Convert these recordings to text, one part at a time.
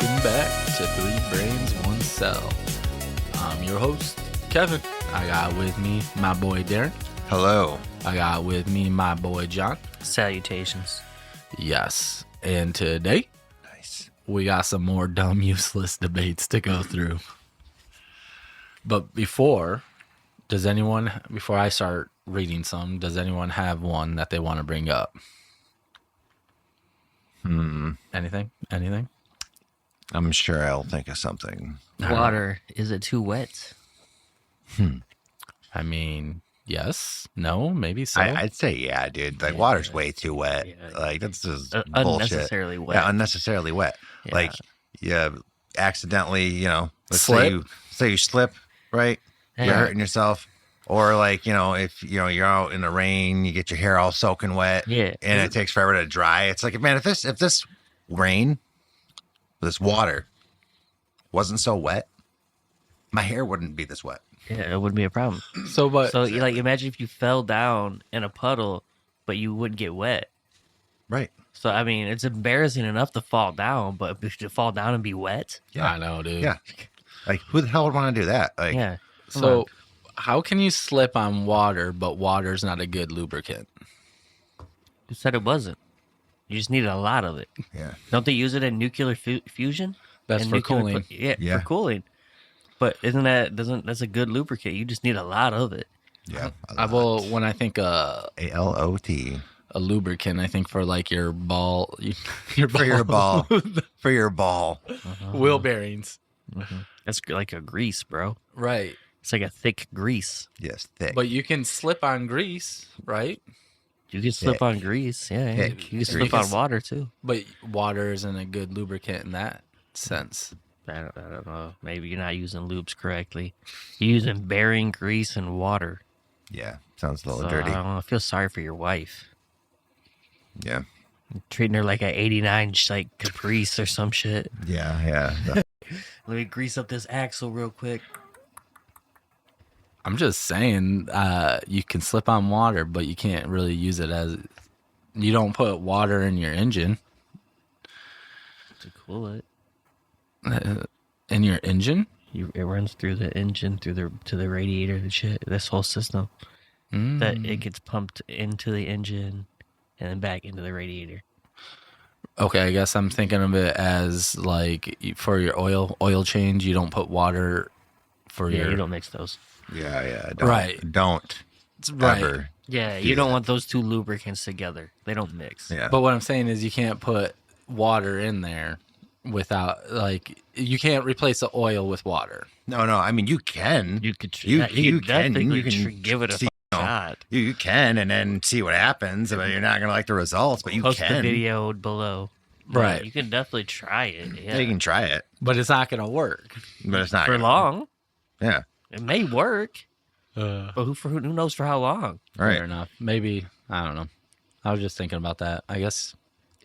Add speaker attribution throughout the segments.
Speaker 1: Welcome back to Three Brains, One Cell. I'm your host, Kevin. I got with me my boy Darren.
Speaker 2: Hello.
Speaker 1: I got with me my boy John.
Speaker 3: Salutations.
Speaker 1: Yes. And today, we got some more dumb, useless debates to go through. But before I start reading some, does anyone have one that they want to bring up? Anything?
Speaker 2: I'm sure I'll think of something.
Speaker 3: Water, is it too wet?
Speaker 1: I mean, yes, no, maybe so.
Speaker 2: I'd say, yeah, dude. Like, water's way too wet.
Speaker 3: Yeah.
Speaker 2: Like, that's just bullshit.
Speaker 3: Unnecessarily wet.
Speaker 2: Yeah, unnecessarily wet.
Speaker 3: Yeah.
Speaker 2: Like, you accidentally, let's
Speaker 1: Slip.
Speaker 2: say you slip, right? You're
Speaker 3: Yeah.
Speaker 2: hurting yourself. Or, like, if, you're out in the rain, you get your hair all soaking wet.
Speaker 3: Yeah.
Speaker 2: And it takes forever to dry. It's like, man, if this rain, this water wasn't so wet, my hair wouldn't be this wet.
Speaker 3: Yeah, it wouldn't be a problem.
Speaker 1: So, but
Speaker 3: So, like, imagine if you fell down in a puddle, but you wouldn't get wet.
Speaker 2: Right.
Speaker 3: So, I mean, it's embarrassing enough to fall down, but to fall down and be wet?
Speaker 2: Yeah.
Speaker 1: I know, dude.
Speaker 2: Yeah. Like, who the hell would want to do that? Like,
Speaker 3: Yeah. Come
Speaker 1: So,
Speaker 3: on.
Speaker 1: how can you slip on water, but water's not a good lubricant?
Speaker 3: Who said it wasn't? You just needed a lot of it.
Speaker 2: yeah.
Speaker 3: Don't they use it in nuclear fusion?
Speaker 1: That's
Speaker 3: And
Speaker 1: for
Speaker 3: nuclear
Speaker 1: cooling.
Speaker 2: Yeah.
Speaker 3: for cooling. But that's a good lubricant? You just need a lot of it.
Speaker 2: Yeah.
Speaker 1: Well, when I think
Speaker 2: ALOT.
Speaker 1: a lubricant, I think for like your ball, your
Speaker 2: For your ball. For your ball.
Speaker 1: wheel bearings.
Speaker 3: That's like a grease, bro.
Speaker 1: Right.
Speaker 3: It's like a thick grease.
Speaker 2: Yes, thick.
Speaker 1: But you can slip on grease, right?
Speaker 3: You can slip
Speaker 2: Thick.
Speaker 3: on grease. Yeah.
Speaker 2: Thick
Speaker 3: You can slip
Speaker 2: grease.
Speaker 3: on water too.
Speaker 1: But water isn't a good lubricant in that sense.
Speaker 3: I don't know. Maybe you're not using lubes correctly. You're using bearing grease and water.
Speaker 2: Yeah. Sounds a little
Speaker 3: So,
Speaker 2: dirty.
Speaker 3: I don't know. I feel sorry for your wife.
Speaker 2: Yeah.
Speaker 3: Treating her like a 89 like Caprice or some shit.
Speaker 2: Yeah. Yeah.
Speaker 3: Let me grease up this axle real quick.
Speaker 1: I'm just saying, you can slip on water, but you can't really use it as. You don't put water in your engine.
Speaker 3: To cool it.
Speaker 1: In your engine?
Speaker 3: It runs through the engine, to the radiator and shit. This whole system. That it gets pumped into the engine and then back into the radiator.
Speaker 1: Okay, I guess I'm thinking of it as like for your oil change, you don't put water for
Speaker 3: Yeah,
Speaker 1: your.
Speaker 3: you don't mix those.
Speaker 2: Yeah.
Speaker 1: Right.
Speaker 2: Don't
Speaker 1: Right.
Speaker 2: ever.
Speaker 3: Yeah,
Speaker 2: Do
Speaker 3: you don't
Speaker 2: that.
Speaker 3: want those two lubricants together. They don't mix.
Speaker 2: Yeah.
Speaker 1: But what I'm saying is you can't put water in there without, like, you can't replace the oil with water.
Speaker 2: No. I mean, you can.
Speaker 3: You could
Speaker 2: You
Speaker 3: could
Speaker 2: can.
Speaker 3: definitely
Speaker 2: You can
Speaker 3: give it a
Speaker 2: see,
Speaker 3: shot.
Speaker 2: You can, and then see what happens. I mean, you're not gonna like the results, but you
Speaker 3: Post the
Speaker 2: can.
Speaker 3: video below.
Speaker 1: Right.
Speaker 3: Yeah, you can definitely try it.
Speaker 2: Yeah,
Speaker 3: Yeah.
Speaker 2: you can try it,
Speaker 1: But it's not going to work.
Speaker 2: but it's not
Speaker 3: For
Speaker 2: gonna-
Speaker 3: long.
Speaker 2: Yeah.
Speaker 3: It may work,
Speaker 1: Fair
Speaker 3: but who knows for how long?
Speaker 2: All right.
Speaker 1: enough. Maybe, I don't know. I was just thinking about that. I guess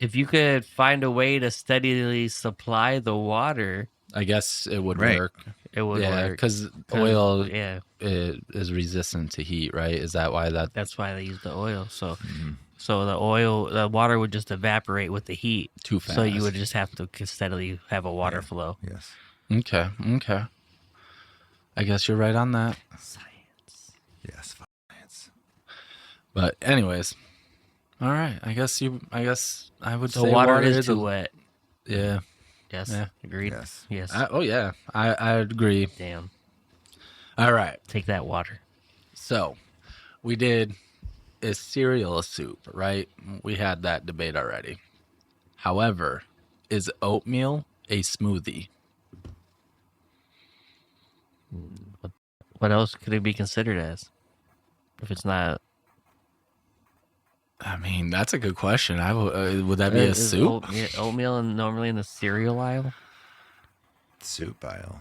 Speaker 3: If you could find a way to steadily supply the water,
Speaker 1: it would
Speaker 2: Right.
Speaker 1: work.
Speaker 3: it would
Speaker 1: Yeah,
Speaker 3: work.
Speaker 1: because oil
Speaker 3: Yeah,
Speaker 1: is resistant to heat, right? Is that why that?
Speaker 3: that's why they use the oil. So,
Speaker 2: Mm-hmm.
Speaker 3: so the water would just evaporate with the heat.
Speaker 1: Too
Speaker 3: So you
Speaker 1: fast.
Speaker 3: would just have to steadily have a water flow.
Speaker 2: Yes.
Speaker 1: Okay. I guess you're right on that.
Speaker 3: Science.
Speaker 2: Yes. Science.
Speaker 1: But anyways, all right. I guess I would
Speaker 3: So
Speaker 1: say
Speaker 3: water is
Speaker 1: a-
Speaker 3: too wet.
Speaker 1: Yeah.
Speaker 3: Yes.
Speaker 1: Yeah.
Speaker 3: Agreed.
Speaker 2: Yes.
Speaker 3: Yes.
Speaker 1: Yeah. I agree.
Speaker 3: Damn.
Speaker 1: All right.
Speaker 3: Take that water.
Speaker 1: So we did, is cereal a soup, right? We had that debate already. However, is oatmeal a smoothie?
Speaker 3: What else could it be considered as? If it's not,
Speaker 1: I mean, that's a good question. Would that be a
Speaker 3: is
Speaker 1: soup?
Speaker 3: oatmeal and normally in the cereal aisle.
Speaker 2: Soup aisle.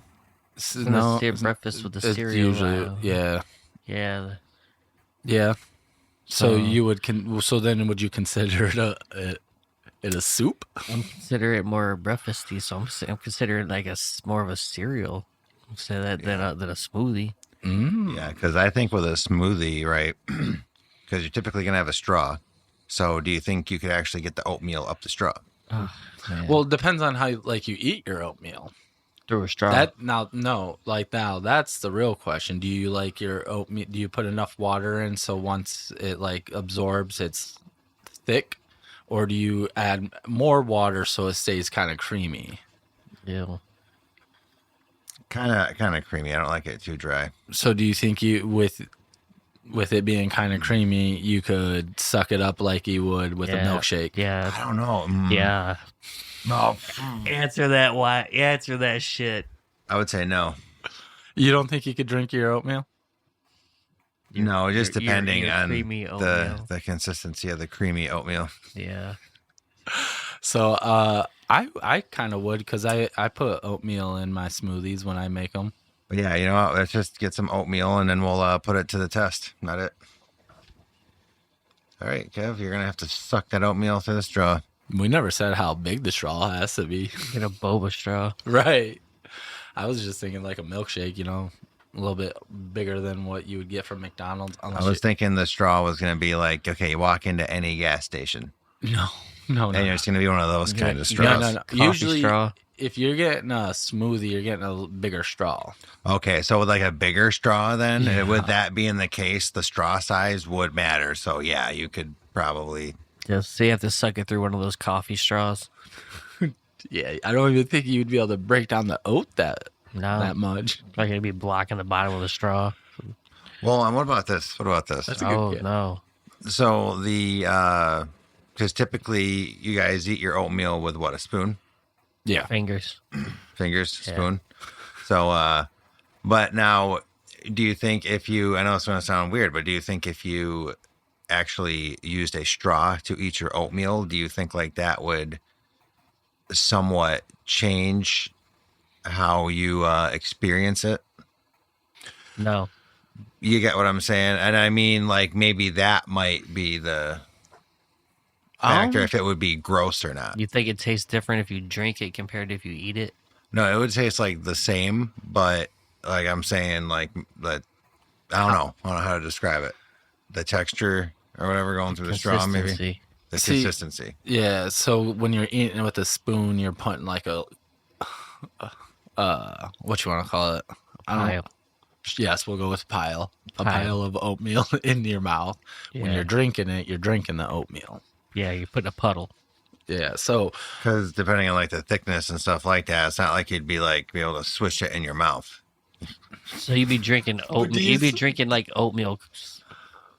Speaker 3: In the breakfast with the
Speaker 1: it's
Speaker 3: cereal
Speaker 1: usually,
Speaker 3: aisle.
Speaker 1: yeah.
Speaker 3: Yeah.
Speaker 1: So
Speaker 3: So-
Speaker 1: you would so then would you consider it a soup?
Speaker 3: I'm consider it more breakfasty, so I'm considering like more of a cereal instead than a smoothie.
Speaker 2: Yeah, because I think with a smoothie, right? Because you're typically gonna have a straw. So do you think you could actually get the oatmeal up the straw?
Speaker 3: Oh, man.
Speaker 1: Well, it depends on how you eat your oatmeal.
Speaker 3: Through a straw.
Speaker 1: Now that's the real question. Do you like your oatmeal? Do you put enough water in so once it like absorbs, it's thick, or do you add more water so it stays kind of creamy?
Speaker 3: Yeah.
Speaker 2: Kind of creamy. I don't like it too dry.
Speaker 1: So do you think you with it being kind of creamy, you could suck it up like you would with a milkshake?
Speaker 3: Yeah.
Speaker 2: I don't know.
Speaker 3: Yeah.
Speaker 2: No.
Speaker 3: Answer that. Why? Answer that shit.
Speaker 2: I would say no.
Speaker 1: You don't think you could drink your oatmeal?
Speaker 2: No, just depending
Speaker 3: your
Speaker 2: on
Speaker 3: creamy oatmeal.
Speaker 2: the consistency of the creamy oatmeal.
Speaker 3: Yeah.
Speaker 1: So I kind of would, because I put oatmeal in my smoothies when I make them.
Speaker 2: But yeah, you know what? Let's just get some oatmeal and then we'll put it to the test. Not it. All right, Kev, you're going to have to suck that oatmeal through the straw.
Speaker 1: We never said how big the straw has to be.
Speaker 3: Get a boba straw.
Speaker 1: Right. I was just thinking like a milkshake, a little bit bigger than what you would get from McDonald's.
Speaker 2: I was thinking the straw was going to be like, okay, you walk into any gas station.
Speaker 1: No.
Speaker 2: And it's going to be one of those kind of straws.
Speaker 1: No.
Speaker 3: Coffee
Speaker 1: Usually,
Speaker 3: straw.
Speaker 1: if you're getting a smoothie, you're getting a bigger straw.
Speaker 2: Okay, so with like a bigger straw then, with that being the case, the straw size would matter. So yeah, you could probably...
Speaker 3: Just so you have to suck it through one of those coffee straws.
Speaker 1: Yeah, I don't even think you'd be able to break down the oat that much.
Speaker 3: Like it'd be blocking the bottom of the straw.
Speaker 2: Well, and what about this?
Speaker 1: That's a good guess.
Speaker 3: No.
Speaker 2: So because typically you guys eat your oatmeal with what, a spoon?
Speaker 1: Yeah.
Speaker 3: Fingers.
Speaker 2: Spoon. So, but now, do you think I know it's going to sound weird, but do you think if you actually used a straw to eat your oatmeal, do you think like that would somewhat change how you experience it?
Speaker 3: No.
Speaker 2: You get what I'm saying? And I mean, like, maybe that might be the factor if it would be gross or not.
Speaker 3: You think it tastes different if you drink it compared to if you eat it?
Speaker 2: No, it would taste like the same, but like I'm saying, like, I don't know how to describe it. The texture or whatever going through the straw, maybe. The consistency.
Speaker 1: Yeah, so when you're eating with a spoon, you're putting like a what you want to call it?
Speaker 3: Pile.
Speaker 1: Yes, we'll go with pile. A pile of oatmeal in your mouth.
Speaker 3: Yeah.
Speaker 1: When you're drinking it, you're drinking the oatmeal.
Speaker 3: Yeah, you're putting a puddle.
Speaker 1: Yeah, so
Speaker 2: because depending on like the thickness and stuff like that, it's not like you'd be able to swish it in your mouth.
Speaker 3: So you'd be drinking oatmeal. You'd be drinking like oatmeal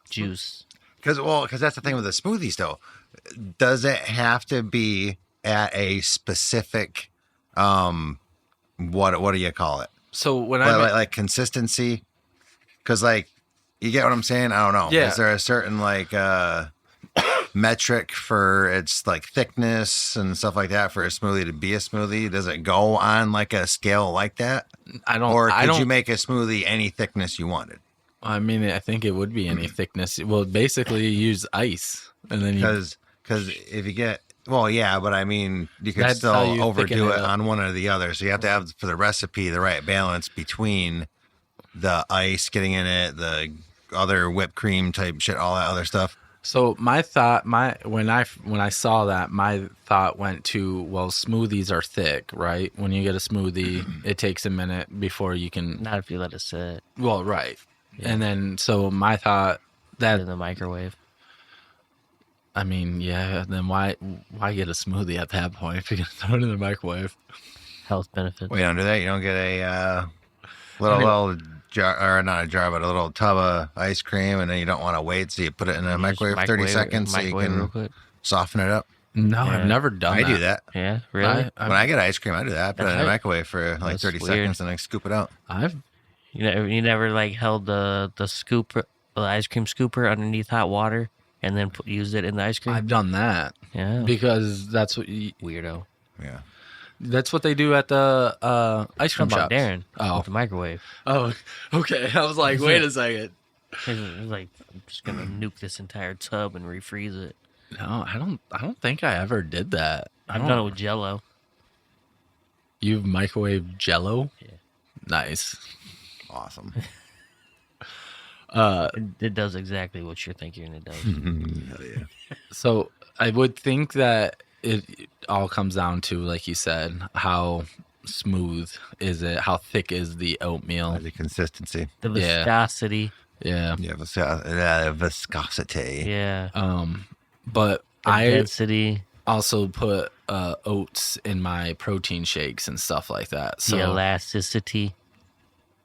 Speaker 3: juice.
Speaker 2: Because that's the thing with the smoothies, though. Does it have to be at a specific, what do you call it?
Speaker 1: So when
Speaker 2: like consistency? Because like, you get what I'm saying? I don't know.
Speaker 1: Yeah.
Speaker 2: Is there a certain like metric for its like thickness and stuff like that for a smoothie to be a smoothie? Does it go on like a scale like that? Or could you make a smoothie any thickness you wanted?
Speaker 1: I mean, I think it would be any thickness. Well, basically, you use ice, and then
Speaker 2: because if you get but I mean, you could still overdo it on one or the other. So you have to have for the recipe the right balance between the ice getting in it, the other whipped cream type shit, all that other stuff.
Speaker 1: So my thought, when I saw that, my thought went to, well, smoothies are thick, right? When you get a smoothie, it takes a minute before you can.
Speaker 3: Not if you let it sit.
Speaker 1: Well, right. Yeah. And then, so my thought that
Speaker 3: in the microwave.
Speaker 1: I mean, yeah. Then why get a smoothie at that point if you're gonna throw it in the microwave?
Speaker 3: Health benefits.
Speaker 2: Well, you don't do that. You don't get a little jar, or not a jar, but a little tub of ice cream, and then you don't want to wait, so you put it in the microwave for 30 seconds so you can soften it up.
Speaker 1: No, yeah. I've never done that.
Speaker 2: I do that.
Speaker 3: Yeah, really?
Speaker 2: When I get ice cream, I do that. Put it in the microwave for like 30 seconds and then scoop it out.
Speaker 3: You never like held the ice cream scooper underneath hot water and then used it in the ice cream?
Speaker 1: I've done that.
Speaker 3: Yeah.
Speaker 1: Because that's what
Speaker 3: weirdo.
Speaker 2: Yeah.
Speaker 1: That's what they do at the ice cream shop.
Speaker 3: Darren. Oh. With the microwave.
Speaker 1: Oh, okay. I was like, wait a second.
Speaker 3: It was like, I'm just gonna nuke this entire tub and refreeze it.
Speaker 1: No, I don't think I ever did that.
Speaker 3: I've done it with Jell-O.
Speaker 1: You've microwaved Jell-O?
Speaker 3: Yeah.
Speaker 1: Nice.
Speaker 2: Awesome.
Speaker 3: It does exactly what you're thinking it does.
Speaker 2: Hell yeah.
Speaker 1: So I would think that it all comes down to, like you said, how smooth is it? How thick is the oatmeal?
Speaker 2: The consistency.
Speaker 3: The
Speaker 1: Yeah.
Speaker 3: viscosity.
Speaker 1: Yeah.
Speaker 2: Yeah, viscosity.
Speaker 3: Yeah.
Speaker 1: But
Speaker 3: The
Speaker 1: I
Speaker 3: density.
Speaker 1: also put oats in my protein shakes and stuff like that. So
Speaker 3: The elasticity.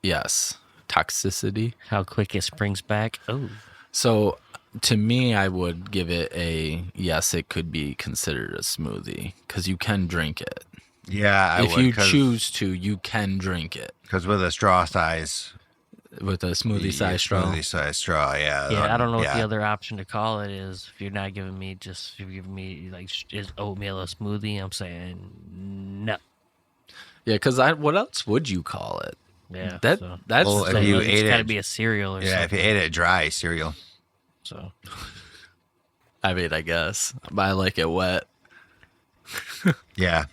Speaker 1: yes, toxicity.
Speaker 3: How quick it springs back. Oh.
Speaker 1: So to me, I would give it a yes. It could be considered a smoothie because you can drink it.
Speaker 2: Yeah,
Speaker 1: if you choose to, you can drink it
Speaker 2: because with a straw size,
Speaker 1: with a smoothie size straw.
Speaker 2: Smoothie size straw, yeah.
Speaker 3: Yeah, I don't know what the other option to call it is. If you're not giving me if you're giving me like is oatmeal a smoothie, I'm saying no.
Speaker 1: Yeah, because what else would you call it?
Speaker 3: Yeah,
Speaker 1: that's
Speaker 2: well, if you ate
Speaker 3: it's got to be a cereal or something.
Speaker 2: Yeah, if you ate it dry, cereal.
Speaker 3: So,
Speaker 1: I mean, I guess, but I like it wet.
Speaker 2: Yeah.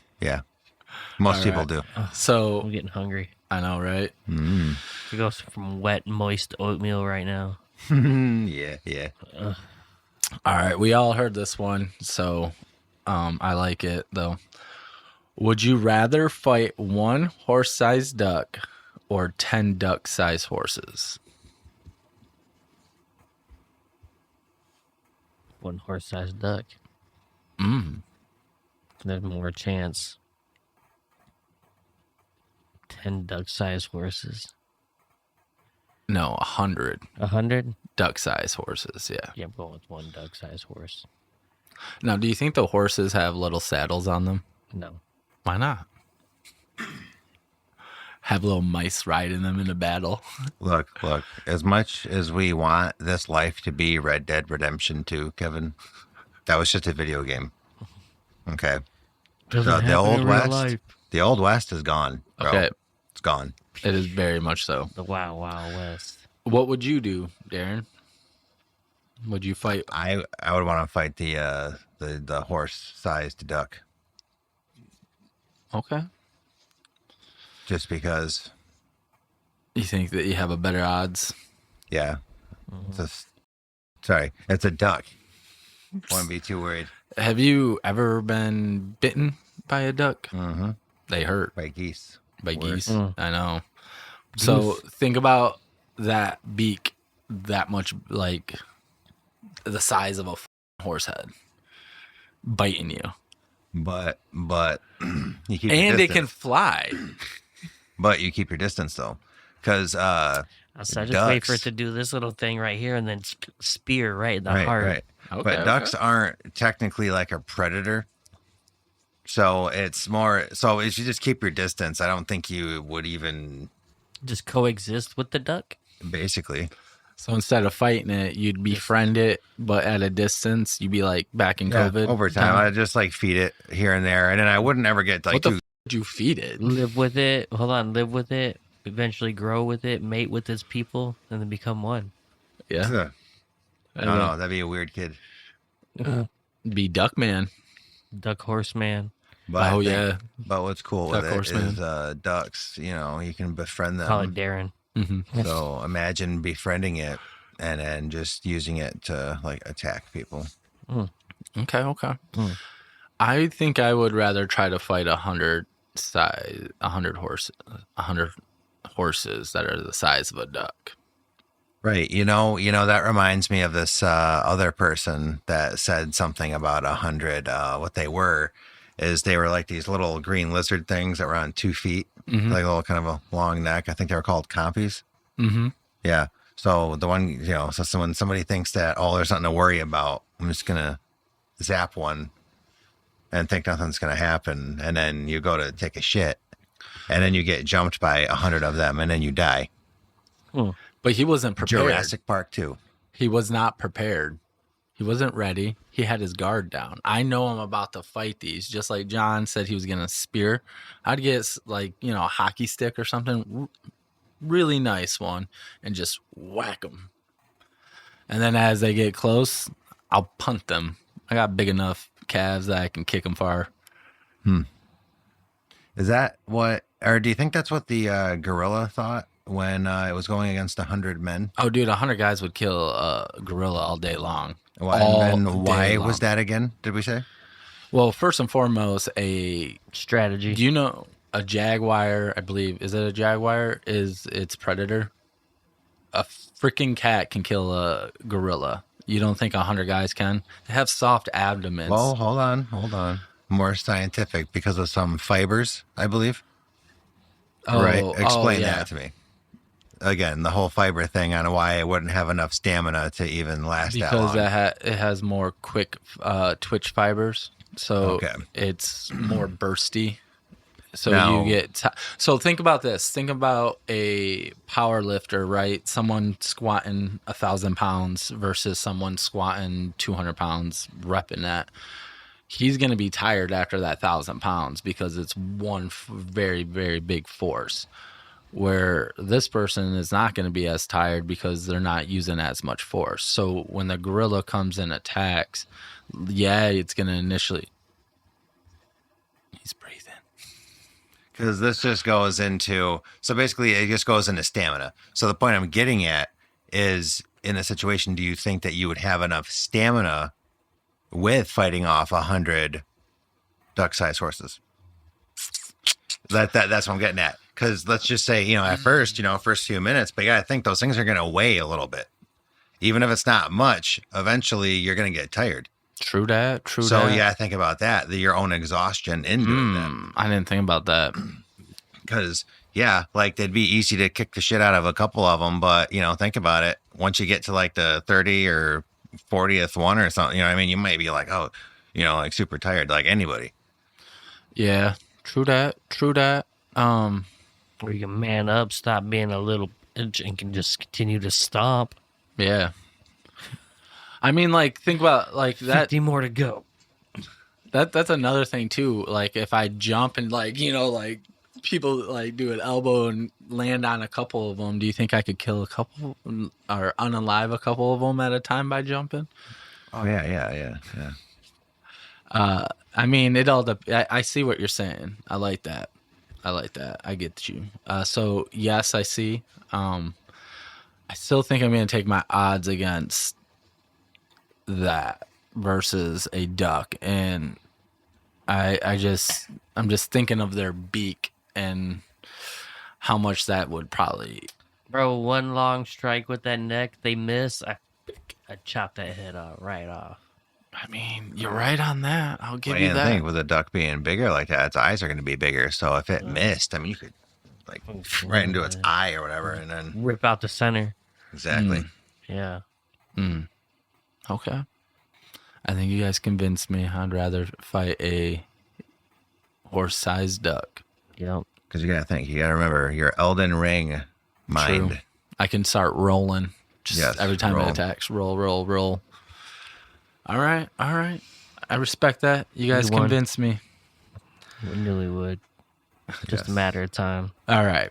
Speaker 2: Most people do.
Speaker 1: So
Speaker 3: I'm getting hungry.
Speaker 1: I know, right?
Speaker 3: It goes from wet, moist oatmeal right now.
Speaker 2: Yeah.
Speaker 1: All right, we all heard this one, so I like it though. Would you rather fight one horse-sized duck or 10 duck-sized horses?
Speaker 3: One horse-sized duck. There's more chance. 10 duck-sized horses.
Speaker 1: No, 100
Speaker 3: 100?
Speaker 1: duck-sized horses. Yeah.
Speaker 3: Yeah, I'm going with one duck-sized horse.
Speaker 1: Now, do you think the horses have little saddles on them?
Speaker 3: No.
Speaker 1: Why not? Have little mice riding them in a battle.
Speaker 2: Look. As much as we want this life to be Red Dead Redemption 2, Kevin, that was just a video game. Okay. The Old West. The Old West is gone, bro.
Speaker 1: Okay.
Speaker 2: It's gone.
Speaker 1: It is very much so.
Speaker 3: The Wild Wild West.
Speaker 1: What would you do, Darren? Would you fight?
Speaker 2: I would want to fight the horse-sized duck.
Speaker 1: Okay.
Speaker 2: Just because.
Speaker 1: You think that you have a better odds?
Speaker 2: Yeah. It's a duck. Wouldn't be too worried.
Speaker 1: Have you ever been bitten by a duck?
Speaker 2: Mm-hmm.
Speaker 1: They hurt.
Speaker 2: By geese.
Speaker 1: By geese.
Speaker 3: Mm.
Speaker 1: I know. So think about that beak that much, like the size of a horse head biting you.
Speaker 2: But you keep your
Speaker 1: And it
Speaker 2: distance.
Speaker 1: can fly.
Speaker 2: But you keep your distance though, because
Speaker 3: I just wait for it to do this little thing right here and then spear right in the heart.
Speaker 2: Right.
Speaker 1: Okay,
Speaker 2: But ducks aren't technically like a predator, so it's more. So if you just keep your distance, I don't think you would even
Speaker 3: Just coexist with the duck?
Speaker 2: basically.
Speaker 1: So instead of fighting it, you'd befriend it, but at a distance, you'd be like back in COVID.
Speaker 2: Over time, I'd just like feed it here and there, and then I wouldn't ever get like
Speaker 1: What the
Speaker 2: too.
Speaker 1: f- would you feed it?
Speaker 3: Live with it. Hold on. Live with it. Eventually grow with it. Mate with its people. And then become one.
Speaker 1: Yeah.
Speaker 2: I don't know. That'd be a weird kid.
Speaker 1: Be duck man.
Speaker 3: Duck horse man.
Speaker 2: But
Speaker 1: Oh,
Speaker 2: I think-
Speaker 1: yeah.
Speaker 2: But what's cool
Speaker 1: Duck
Speaker 2: with it
Speaker 1: horseman.
Speaker 2: is ducks. You know, you can befriend them.
Speaker 3: Call it Darren.
Speaker 1: Mm-hmm.
Speaker 2: So imagine befriending it and then just using it to like attack people.
Speaker 1: Okay. I think I would rather try to fight 100 horses that are the size of a duck.
Speaker 2: Right. You know, that reminds me of this other person that said something about 100. What they were like these little green lizard things that were on 2 feet, like a little kind of a long neck. I think they were called compies.
Speaker 1: Mm-hmm.
Speaker 2: Yeah. So the one, so when somebody thinks that, oh, there's nothing to worry about, I'm just going to zap one and think nothing's going to happen. And then you go to take a shit and then you get jumped by 100 of them and then you die.
Speaker 1: But he wasn't prepared.
Speaker 2: Jurassic Park 2.
Speaker 1: He was not prepared. He wasn't ready. He had his guard down. I know I'm about to fight these, just like John said he was going to spear. I'd get like, a hockey stick or something, really nice one, and just whack them. And then as they get close, I'll punt them. I got big enough calves that I can kick them far.
Speaker 2: Is that what, or do you think that's what the gorilla thought when it was going against 100 men?
Speaker 1: Oh, dude, 100 guys would kill a gorilla all day long.
Speaker 2: Why was that again? Did we say?
Speaker 1: Well, first and foremost, a
Speaker 3: Strategy.
Speaker 1: do you know a jaguar? I believe is it a jaguar? Is its predator? A freaking cat can kill a gorilla. You don't think 100 guys can? They have soft abdomens.
Speaker 2: Well, hold on. More scientific because of some fibers, I believe. Right. Explain
Speaker 1: yeah.
Speaker 2: that to me. Again, the whole fiber thing on why it wouldn't have enough stamina to even last that long.
Speaker 1: Because it has more quick twitch fibers, so it's more bursty. So
Speaker 2: Now,
Speaker 1: you get so think about this. Think about a power lifter, right? Someone squatting 1,000 pounds versus someone squatting 200 pounds, repping that. He's going to be tired after that 1,000 pounds because it's one very, very big force. Where this person is not going to be as tired because they're not using as much force. So when the gorilla comes and attacks, yeah, it's going to initially. He's breathing.
Speaker 2: Because this just goes into, so basically it just goes into stamina. So the point I'm getting at is, in a situation, do you think that you would have enough stamina with fighting off 100 duck-sized horses? That's what I'm getting at. Because let's just say, at first, first few minutes, but you got to think those things are going to weigh a little bit. Even if it's not much, eventually you're going to get tired.
Speaker 1: True that.
Speaker 2: So you got to think about that, your own exhaustion in doing that.
Speaker 1: I didn't think about that.
Speaker 2: Because, it'd be easy to kick the shit out of a couple of them. But, think about it. Once you get to like the 30 or 40th one or something, you might be like, oh, like super tired, like anybody.
Speaker 1: Yeah, true that.
Speaker 3: Where you can man up, stop being a little bitch, and can just continue to stomp.
Speaker 1: Yeah. I mean, think about that.
Speaker 3: 50 more to go.
Speaker 1: That's another thing too. Like if I jump and people do an elbow and land on a couple of them, do you think I could kill a couple or unalive a couple of them at a time by jumping?
Speaker 2: Oh yeah.
Speaker 1: I mean, it all. I see what you're saying. I like that. I get you. So yes, I see. I still think I'm going to take my odds against that versus a duck, and I'm just thinking of their beak and how much that would probably.
Speaker 3: Bro, one long strike with that neck, they miss. I chop that head right off.
Speaker 1: I mean, you're right on that. I'll give you
Speaker 2: And
Speaker 1: that.
Speaker 2: think with a duck being bigger like that, its eyes are going to be bigger. So if it missed, you could right into its eye or whatever, and then
Speaker 3: rip out the center.
Speaker 2: Exactly.
Speaker 3: Yeah.
Speaker 1: Okay. I think you guys convinced me. I'd rather fight a horse-sized duck.
Speaker 3: Yep.
Speaker 2: Because you got to think, you got to remember your Elden Ring mind.
Speaker 1: True. I can start rolling. Just every time it attacks, roll. All right. I respect that. You guys convinced me.
Speaker 3: We knew we would. Just a matter of time.
Speaker 1: All right.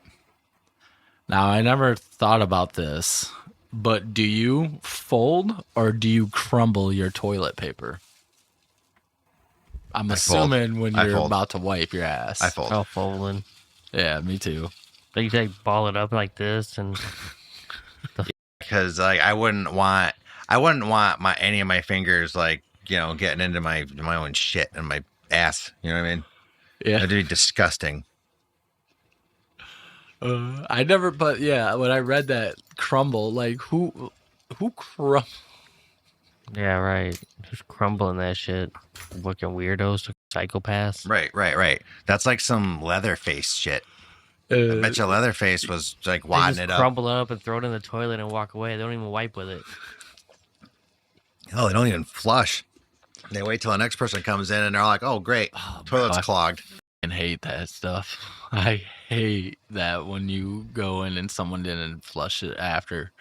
Speaker 1: Now, I never thought about this, but do you fold or do you crumble your toilet paper? I'm assuming when you're about to wipe your ass.
Speaker 2: I fold.
Speaker 3: Oh, folding.
Speaker 1: Yeah, me too.
Speaker 3: But you ball it up like this and...
Speaker 2: Because I wouldn't want any of my fingers getting into my own shit and my ass. You know what I mean?
Speaker 1: Yeah,
Speaker 2: that'd be disgusting.
Speaker 1: I never, but yeah, when I read that crumble, who crumble?
Speaker 3: Yeah, right. Just crumbling that shit. Fucking weirdos, psychopaths.
Speaker 2: Right. That's like some Leatherface shit. I bet you Leatherface was wadding it up.
Speaker 3: Crumble it up and throw it in the toilet and walk away. They don't even wipe with it.
Speaker 2: Oh, they don't even flush. They wait till the next person comes in and they're like, oh, great. Toilet's clogged.
Speaker 1: I hate that stuff. I hate that when you go in and someone didn't flush it after.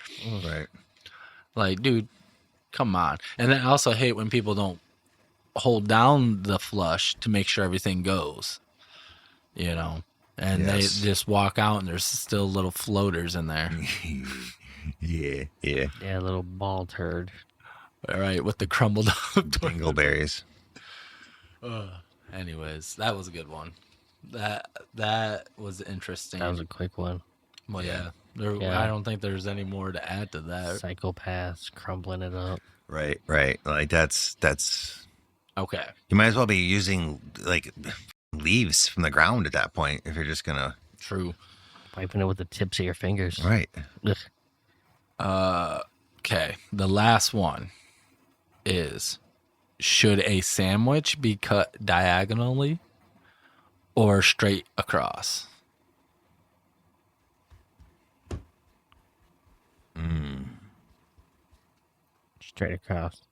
Speaker 2: Right.
Speaker 1: Dude, come on. And then I also hate when people don't hold down the flush to make sure everything goes. And they just walk out and there's still little floaters in there.
Speaker 2: Yeah.
Speaker 3: Yeah, little ball turd.
Speaker 1: All right, with the crumbled up
Speaker 2: dingleberries.
Speaker 1: Anyways, that was a good one. That was interesting.
Speaker 3: That was a quick one.
Speaker 1: Well, yeah. I don't think there's any more to add to that.
Speaker 3: Psychopaths crumbling it up.
Speaker 2: Right. That's.
Speaker 1: Okay.
Speaker 2: You might as well be using like leaves from the ground at that point if you're just gonna.
Speaker 1: True.
Speaker 3: Wiping it with the tips of your fingers.
Speaker 2: Right.
Speaker 3: Ugh.
Speaker 1: Okay. The last one is, should a sandwich be cut diagonally or straight across?
Speaker 3: Straight across.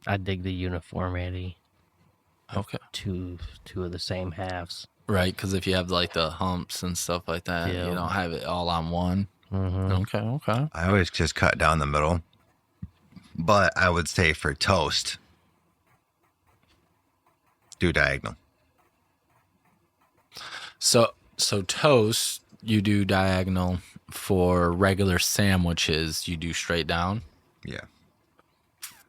Speaker 3: I dig the uniformity.
Speaker 1: Okay.
Speaker 3: Two of the same halves.
Speaker 1: Right, because if you have like the humps and stuff like that,
Speaker 3: Yeah.
Speaker 1: you don't have it all on one.
Speaker 3: Mm-hmm.
Speaker 1: Okay.
Speaker 2: I always just cut down the middle, but I would say for toast, do diagonal.
Speaker 1: So toast, you do diagonal. For regular sandwiches, you do straight down.
Speaker 2: Yeah.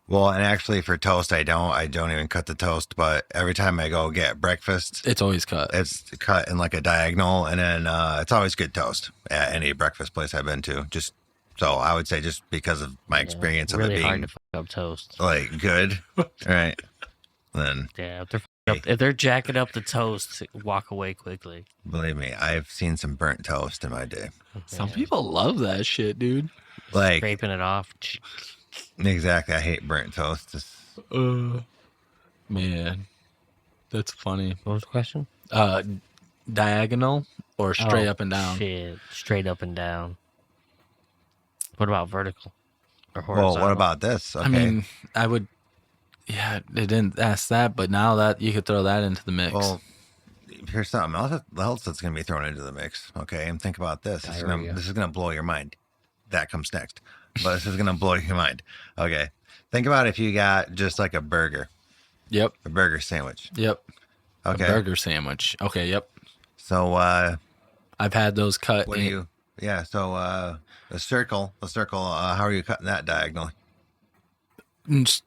Speaker 2: Well, and actually for toast, I don't even cut the toast, but every time I go get breakfast,
Speaker 1: It's always cut.
Speaker 2: it's cut in like a diagonal, and then it's always good toast at any breakfast place I've been to. Just so I would say, just because of my experience of
Speaker 3: Really
Speaker 2: it
Speaker 3: hard
Speaker 2: being
Speaker 3: to fuck up toast.
Speaker 2: like good, right? Then
Speaker 3: Yeah, if they're jacking up the toast, walk away quickly.
Speaker 2: believe me, I've seen some burnt toast in my day.
Speaker 1: Some people love that shit, dude.
Speaker 2: Like
Speaker 3: Scraping it off.
Speaker 2: exactly, I hate burnt toast.
Speaker 1: Man, that's funny.
Speaker 3: What was the question?
Speaker 1: Diagonal or straight
Speaker 3: Oh,
Speaker 1: up and down?
Speaker 3: Shit, straight up and down. What about vertical or
Speaker 2: Well,
Speaker 3: horizontal?
Speaker 2: what about this? Okay.
Speaker 1: I mean, I would. Yeah, they didn't ask that, but now that you could throw that into the mix.
Speaker 2: Well, here's something else that's going to be thrown into the mix. Okay, and think about this.
Speaker 3: Diarrhea.
Speaker 2: This is going to blow your mind. That comes next, but this is going to blow your mind. Okay, think about if you got just like a burger
Speaker 1: Yep.
Speaker 2: sandwich.
Speaker 1: Yep.
Speaker 2: Okay,
Speaker 1: A burger sandwich. Okay. Yep.
Speaker 2: so
Speaker 1: I've had those cut.
Speaker 2: what do you? Yeah, so the circle. How are you cutting that diagonally?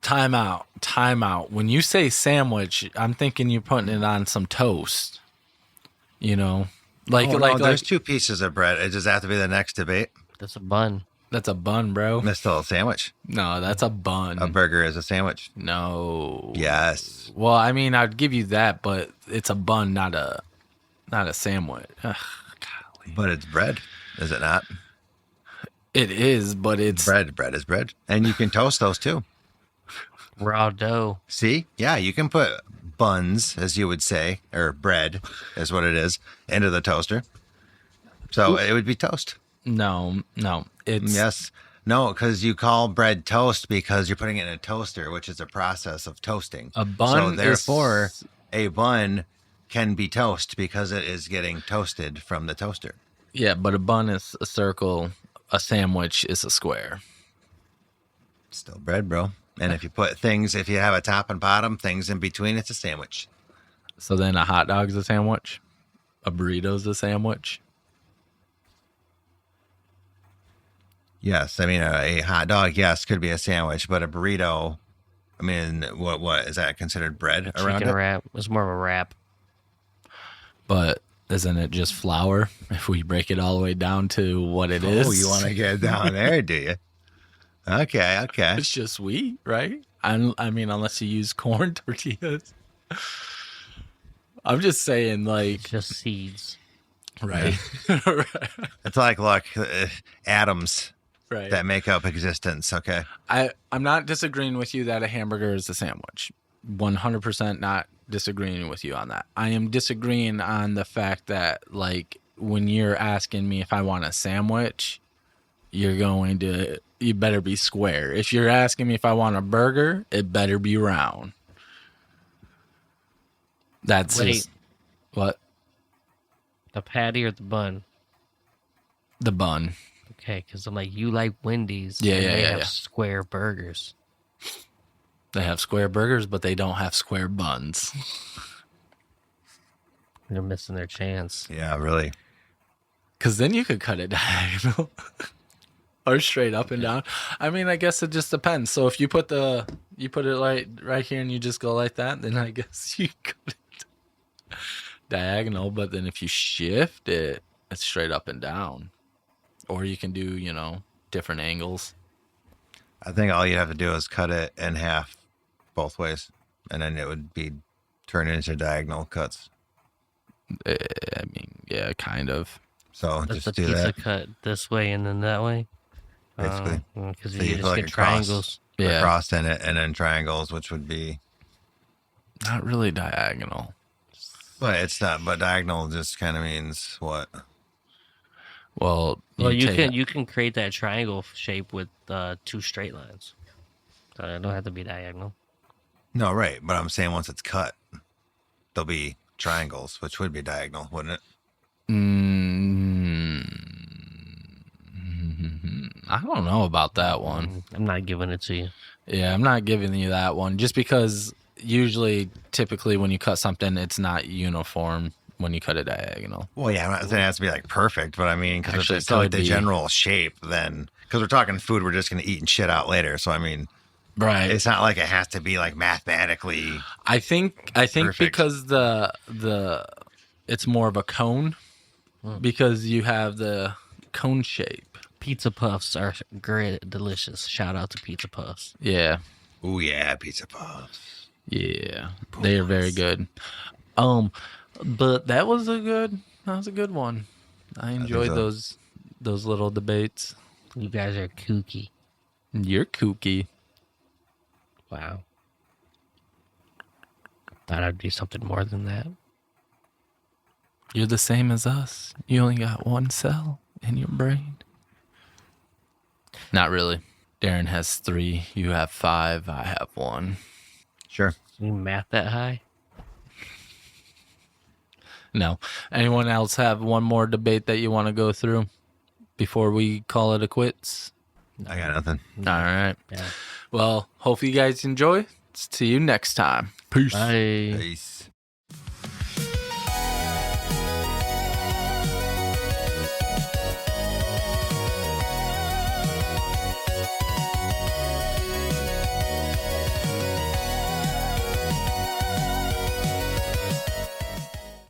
Speaker 1: Time out. When you say sandwich, I'm thinking you're putting it on some toast. You know,
Speaker 2: There's two pieces of bread. It does have to be the next debate.
Speaker 3: That's a bun.
Speaker 1: that's a bun, bro.
Speaker 2: It's still a sandwich.
Speaker 1: No, that's a bun.
Speaker 2: A burger is a sandwich.
Speaker 1: No.
Speaker 2: Yes.
Speaker 1: Well, I mean, I'd give you that, but it's a bun, not a sandwich. Ugh, golly.
Speaker 2: But it's bread, is it not?
Speaker 1: It is, but it's
Speaker 2: Bread is bread. And you can toast those too.
Speaker 3: Raw dough.
Speaker 2: See? Yeah, you can put buns, as you would say, or bread is what it is, into the toaster. So it would be toast.
Speaker 1: no. It's
Speaker 2: Yes. No, because you call bread toast because you're putting it in a toaster, which is a process of toasting.
Speaker 1: A bun
Speaker 2: So
Speaker 1: is-
Speaker 2: therefore, a bun can be toast because it is getting toasted from the toaster.
Speaker 1: Yeah, but a bun is a circle. A sandwich is a square.
Speaker 2: Still bread, bro. And if you have a top and bottom, things in between, it's a sandwich.
Speaker 1: So then a hot dog's a sandwich. A burrito's a sandwich.
Speaker 2: Yes, I mean a hot dog, yes, could be a sandwich, but a burrito, I mean, what is that considered bread around
Speaker 3: Chicken
Speaker 2: it?
Speaker 3: wrap. It's more of a wrap.
Speaker 1: But isn't it just flour if we break it all the way down to what it is?
Speaker 2: Oh, you want to get down there, do you? Okay.
Speaker 1: It's just wheat, right? I mean, unless you use corn tortillas. I'm just saying, like,
Speaker 3: Just seeds.
Speaker 1: right.
Speaker 2: It's like, look, atoms
Speaker 1: Right.
Speaker 2: that make up existence. Okay.
Speaker 1: I'm not disagreeing with you that a hamburger is a sandwich. 100% not disagreeing with you on that. I am disagreeing on the fact that, like, when you're asking me if I want a sandwich, you better be square. If you're asking me if I want a burger, it better be round. That's
Speaker 3: Wait.
Speaker 1: just what?
Speaker 3: The patty or the bun?
Speaker 1: The bun.
Speaker 3: Okay, because I'm like, you like Wendy's.
Speaker 1: Yeah,
Speaker 3: and
Speaker 1: yeah,
Speaker 3: they
Speaker 1: yeah,
Speaker 3: have
Speaker 1: yeah.
Speaker 3: square burgers.
Speaker 1: They have square burgers, but they don't have square buns.
Speaker 3: They're missing their chance.
Speaker 2: Yeah, really.
Speaker 1: Because then you could cut it diagonal or straight up and down. I mean, I guess it just depends. So if you put it right here and you just go like that, then I guess you cut it diagonal. But then if you shift it, it's straight up and down. Or you can do, different angles.
Speaker 2: I think all you have to do is cut it in half both ways, and then it would be turned into diagonal cuts.
Speaker 1: I mean, yeah, kind of.
Speaker 2: So
Speaker 3: That's
Speaker 2: just
Speaker 3: a
Speaker 2: do
Speaker 3: pizza
Speaker 2: that,
Speaker 3: cut this way and then that way.
Speaker 2: basically.
Speaker 3: Because
Speaker 2: So
Speaker 3: you
Speaker 2: you
Speaker 3: just
Speaker 2: put like
Speaker 3: get
Speaker 2: a cross,
Speaker 3: triangles.
Speaker 1: Yeah.
Speaker 2: across in it, and then triangles, which would be.
Speaker 1: Not really diagonal.
Speaker 2: But it's not. But diagonal just kind of means what?
Speaker 1: Well,
Speaker 3: Well, you
Speaker 1: take
Speaker 3: can create that triangle shape with 2 straight lines. So it don't have to be diagonal.
Speaker 2: No, right. But I'm saying once it's cut, there'll be triangles, which would be diagonal, wouldn't it?
Speaker 1: I don't know about that one.
Speaker 3: I'm not giving it to you.
Speaker 1: Yeah, I'm not giving you that one just because typically when you cut something, it's not uniform when you cut it diagonal.
Speaker 2: Well, yeah, I'm not saying it has to be like perfect, but I mean, because if
Speaker 1: Actually,
Speaker 2: it's still like
Speaker 1: could
Speaker 2: the
Speaker 1: be.
Speaker 2: general shape, then because we're talking food, we're just going to eat and shit out later. So I mean,
Speaker 1: Right.
Speaker 2: it's not like it has to be like mathematically.
Speaker 1: I think
Speaker 2: Perfect.
Speaker 1: because the it's more of a cone because you have the cone shape.
Speaker 3: Pizza puffs are great, delicious. Shout out to pizza puffs.
Speaker 1: Yeah.
Speaker 2: Oh yeah, pizza puffs.
Speaker 1: Yeah. They are very good. But that was a good one. I enjoyed
Speaker 2: so.
Speaker 1: those little debates.
Speaker 3: You guys are kooky.
Speaker 1: You're kooky.
Speaker 3: Wow. Thought I'd be something more than that.
Speaker 1: You're the same as us. You only got one cell in your brain. Not really. Darren has 3. You have 5. I have 1.
Speaker 2: Sure.
Speaker 3: You math that high?
Speaker 1: No. Anyone else have one more debate that you want to go through before we call it a quits?
Speaker 2: I got nothing.
Speaker 1: All right.
Speaker 3: Yeah.
Speaker 1: Well, hope you guys enjoy. See you next time. Peace.
Speaker 3: Bye.
Speaker 2: Peace.